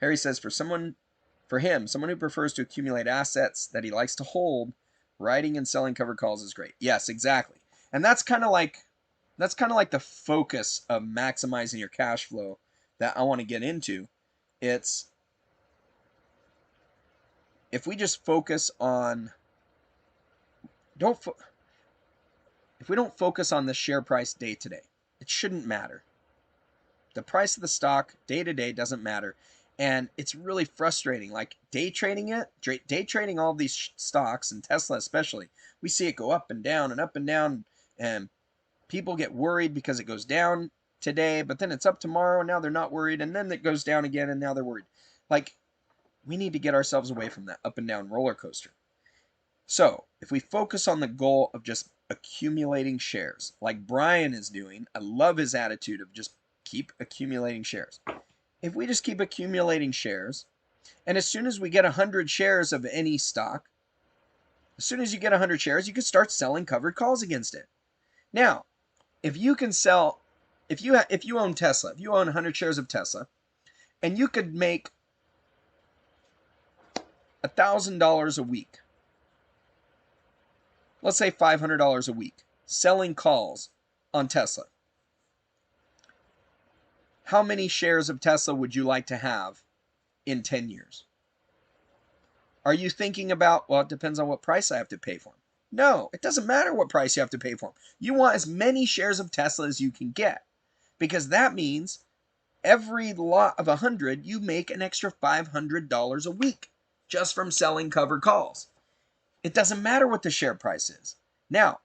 Harry says, for someone who prefers to accumulate assets that he likes to hold, writing and selling covered calls is great. Yes, exactly. And that's kind of like the focus of maximizing your cash flow that I want to get into. It's if we just focus on if we don't focus on the share price day to day, it shouldn't matter. The price of the stock day to day doesn't matter. And it's really frustrating. Like day trading all of these stocks, and Tesla especially, we see it go up and down and up and down, and people get worried because it goes down today, but then it's up tomorrow, and now they're not worried, and then it goes down again, and now they're worried. Like, we need to get ourselves away from that up and down roller coaster. So if we focus on the goal of just accumulating shares, like Brian is doing, I love his attitude of just keep accumulating shares. If we just keep accumulating shares, and as soon as we get 100 shares of any stock, as soon as you get 100 shares, you can start selling covered calls against it. Now, if you can sell, if you own Tesla, if you own 100 shares of Tesla, and you could make $1,000 a week, let's say $500 a week, selling calls on Tesla. How many shares of Tesla would you like to have in 10 years? Are you thinking about, well, it depends on what price I have to pay for them? No, it doesn't matter what price you have to pay for them. You want as many shares of Tesla as you can get, because that means every lot of 100, you make an extra $500 a week just from selling covered calls. It doesn't matter what the share price is. Now,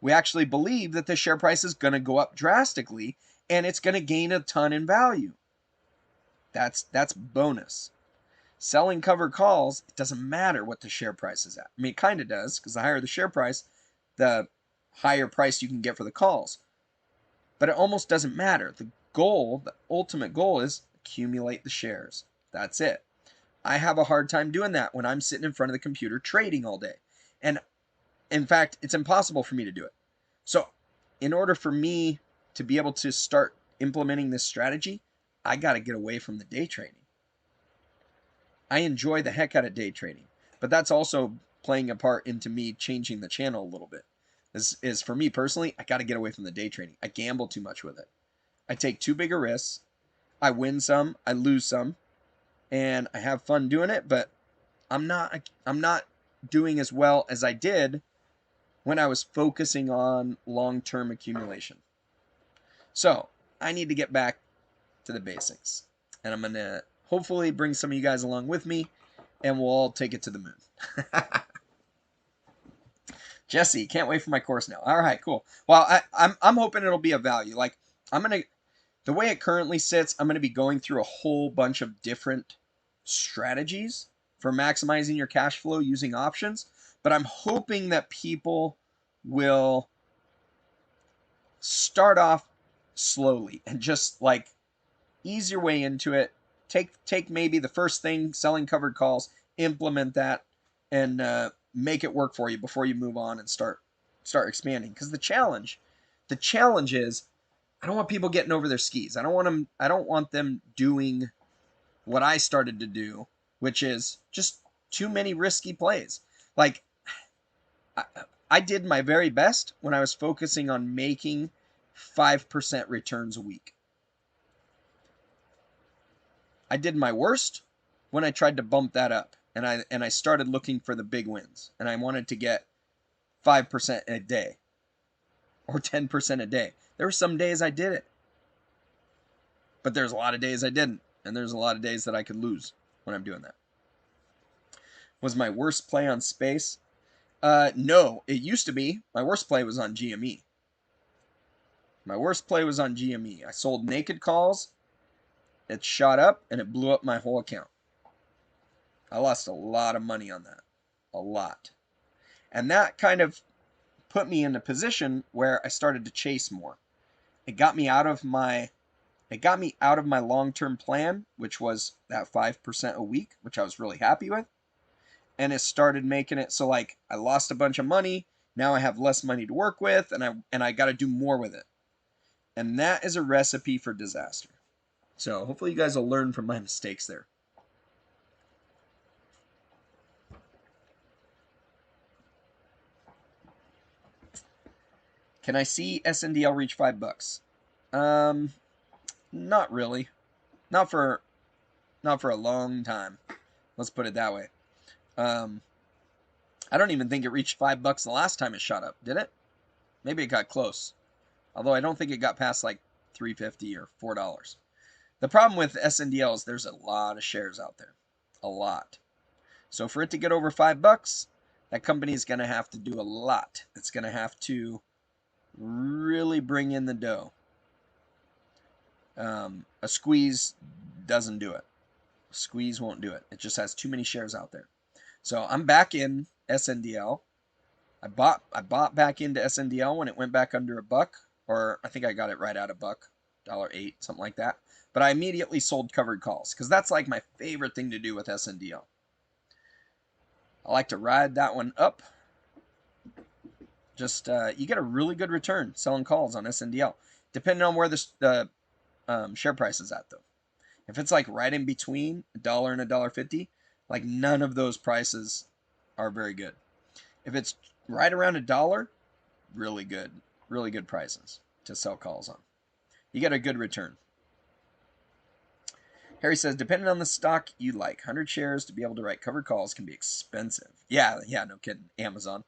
we actually believe that the share price is going to go up drastically and it's going to gain a ton in value. That's bonus. Selling covered calls, it doesn't matter what the share price is at. I mean, it kind of does, because the higher the share price, the higher price you can get for the calls. But it almost doesn't matter. The goal, the ultimate goal, is accumulate the shares. That's it. I have a hard time doing that when I'm sitting in front of the computer trading all day. And in fact, it's impossible for me to do it. So in order for me to be able to start implementing this strategy, I got to get away from the day trading. I enjoy the heck out of day trading, but that's also playing a part into me changing the channel a little bit. Is for me personally, I got to get away from the day trading. I gamble too much with it. I take too big a risks. I win some, I lose some, and I have fun doing it, but I'm not doing as well as I did when I was focusing on long-term accumulation. So I need to get back to the basics, and I'm going to hopefully bring some of you guys along with me, and we'll all take it to the moon. Jesse, can't wait for my course now. All right, cool. Well, I'm hoping it'll be of value. Like, the way it currently sits, I'm going to be going through a whole bunch of different strategies for maximizing your cash flow using options, but I'm hoping that people will start off slowly and just like ease your way into it. Take maybe the first thing, selling covered calls, implement that, and make it work for you before you move on and start expanding. Because the challenge is, I don't want people getting over their skis. I don't want them doing what I started to do, which is just too many risky plays. Like, I did my very best when I was focusing on making 5% returns a week. I did my worst when I tried to bump that up, and I started looking for the big wins, and I wanted to get 5% a day or 10% a day. There were some days I did it, but there's a lot of days I didn't, and there's a lot of days that I could lose when I'm doing that. Was my worst play on space? No, it used to be. My worst play was on GME. My worst play was on GME. I sold naked calls. It shot up and it blew up my whole account. I lost a lot of money on that. A lot. And that kind of put me in a position where I started to chase more. It got me out of my long-term plan, which was that 5% a week, which I was really happy with. And it started making it so like I lost a bunch of money. Now I have less money to work with, and I got to do more with it. And that is a recipe for disaster. So hopefully you guys will learn from my mistakes there. Can I see SNDL reach $5? Not really. Not for a long time. Let's put it that way. I don't even think it reached $5 the last time it shot up, did it? Maybe it got close. Although I don't think it got past like $3.50 or $4. The problem with SNDL is there's a lot of shares out there. A lot. So for it to get over $5, that company is going to have to do a lot. It's going to have to really bring in the dough. A squeeze doesn't do it. Squeeze won't do it. It just has too many shares out there. So I'm back in SNDL. I bought back into SNDL when it went back under $1, or I think I got it right at $1, $1.08, something like that. But I immediately sold covered calls because that's like my favorite thing to do with SNDL. I like to ride that one up. Just you get a really good return selling calls on SNDL, depending on where the share price is at, though. If it's like right in between $1 and $1.50, like none of those prices are very good. If it's right around $1, really good prices to sell calls on. You get a good return. Harry says, depending on the stock you like, 100 shares to be able to write covered calls can be expensive. Yeah, no kidding. Amazon.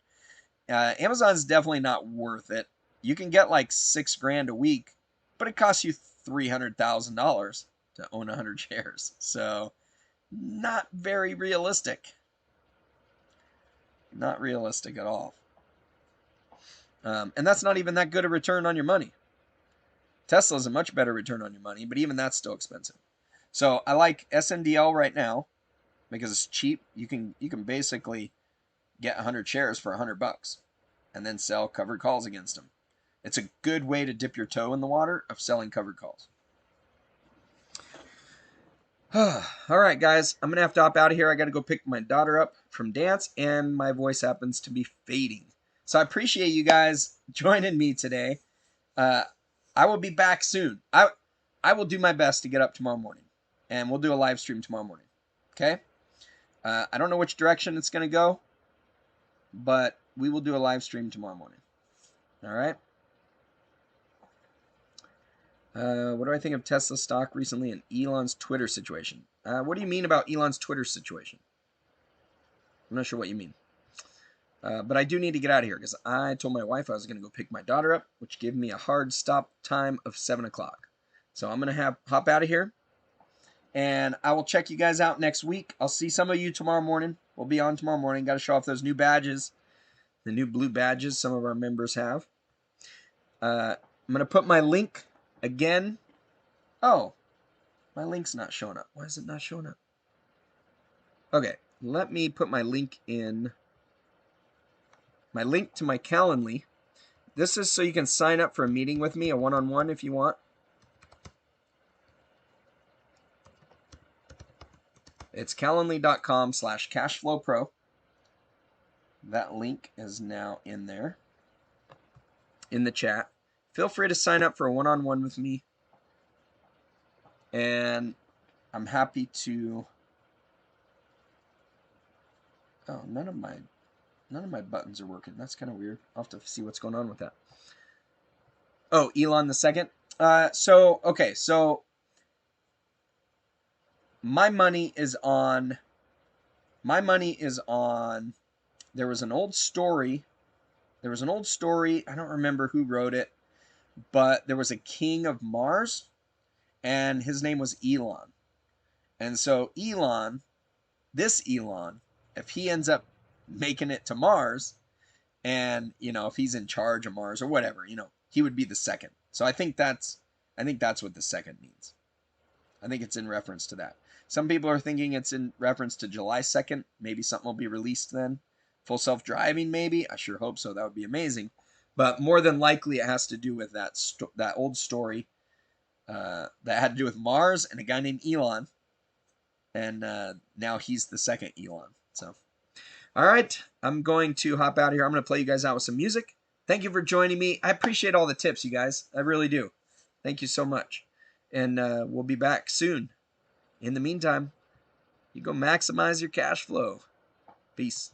Amazon's definitely not worth it. You can get like $6,000 a week, but it costs you $300,000 to own 100 shares. So not very realistic. Not realistic at all. And that's not even that good a return on your money. Tesla's a much better return on your money, but even that's still expensive. So I like SNDL right now because it's cheap. You can basically get 100 shares for $100 and then sell covered calls against them. It's a good way to dip your toe in the water of selling covered calls. All right, guys, I'm going to have to hop out of here. I got to go pick my daughter up from dance, and my voice happens to be fading. So I appreciate you guys joining me today. I will be back soon. I will do my best to get up tomorrow morning, and we'll do a live stream tomorrow morning. Okay? I don't know which direction it's going to go, but we will do a live stream tomorrow morning. All right? What do I think of Tesla stock recently and Elon's Twitter situation? What do you mean about Elon's Twitter situation? I'm not sure what you mean. But I do need to get out of here because I told my wife I was going to go pick my daughter up, which gave me a hard stop time of 7 o'clock. So I'm going to hop out of here, and I will check you guys out next week. I'll see some of you tomorrow morning. We'll be on tomorrow morning. Got to show off those new badges, the new blue badges some of our members have. I'm going to put my link again. Oh, my link's not showing up. Why is it not showing up? Okay, let me put my link in. My link to my Calendly. This is so you can sign up for a meeting with me, a one-on-one if you want. It's calendly.com/cashflowpro. That link is now in there, in the chat. Feel free to sign up for a one-on-one with me. And I'm happy to... Oh, none of my buttons are working. That's kind of weird. I'll have to see what's going on with that. Oh, Elon the second. So my money is on. There was an old story. I don't remember who wrote it, but there was a king of Mars, and his name was Elon. And so this Elon, if he ends up making it to Mars, and if he's in charge of Mars or whatever, he would be the second. So I think that's what the second means. I think it's in reference to that. Some people are thinking it's in reference to July 2nd. Maybe something will be released then. Full self-driving, maybe. I sure hope so. That would be amazing. But more than likely, it has to do with that old story that had to do with Mars and a guy named Elon. And now he's the second Elon. So, all right. I'm going to hop out of here. I'm going to play you guys out with some music. Thank you for joining me. I appreciate all the tips, you guys. I really do. Thank you so much. And we'll be back soon. In the meantime, you go maximize your cash flow. Peace.